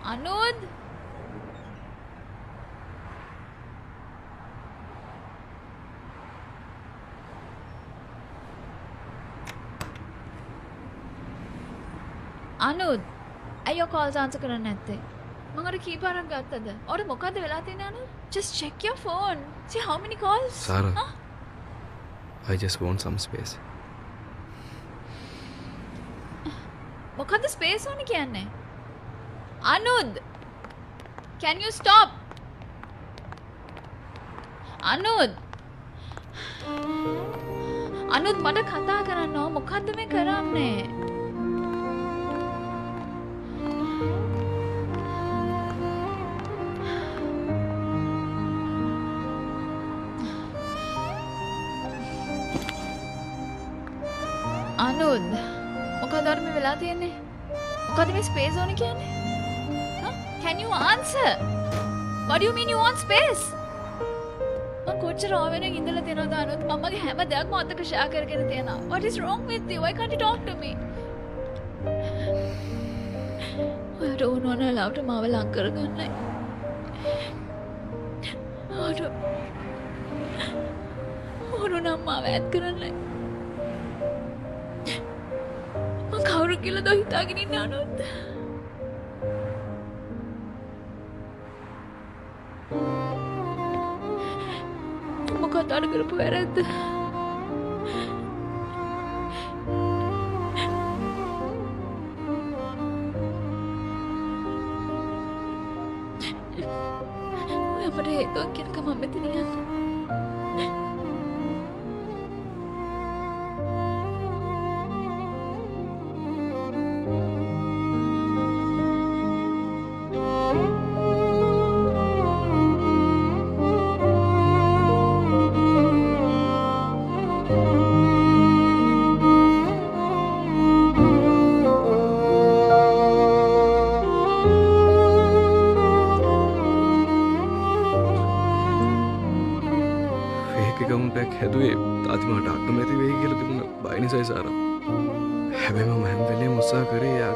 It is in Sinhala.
අනුත් අනුත් අයියෝ කෝල්ස් ආන්සර් කරන්නේ නැත්තේ මම අර කී පාරක් ගත්තද ඔර මොකද්ද වෙලා තියෙන්නේ අනුත් just check your phone see how many calls Sarah, I just want some space. මොකද්ද ස්පේස් ඕනේ කියන්නේ අනුත් can you stop අනුත් අනුත් මට කතා කරන්න ඕ මොකද්ද මේ කරන්නේ අනුත් මොකද අර මේ වෙලා තියෙන්නේ මොකද මේ ස්පේස් ඕනේ කියන්නේ can you answer what do you mean you want space මම කොච්චර ආවෙන ඉඳලා තියෙනවද අනුත් මමගේ හැම දෙයක්ම අතක ෂෙයා කරගෙන තියෙනවා what is wrong with you why can't you talk to me ඔයාට ඕන ඕන ලාවට මාව ලං කරගන්නයි ඕන නම් මාව ඇත් කරන්නයි මම කවුරු කියලා දෝ හිතාගෙන ඉන්නේ අනුත් මොකක්ද අර කරපු වැරද්ද ඔය අපට හේතුවක් කියනක මම මෙතන යන්නේ account එකක් හැදුවේ තාත්තිමට අකමැති වෙයි කියලා තිබුණ බය නිසායි සාරා. හැබැයි මම හැම වෙලේම උත්සාහ කරේ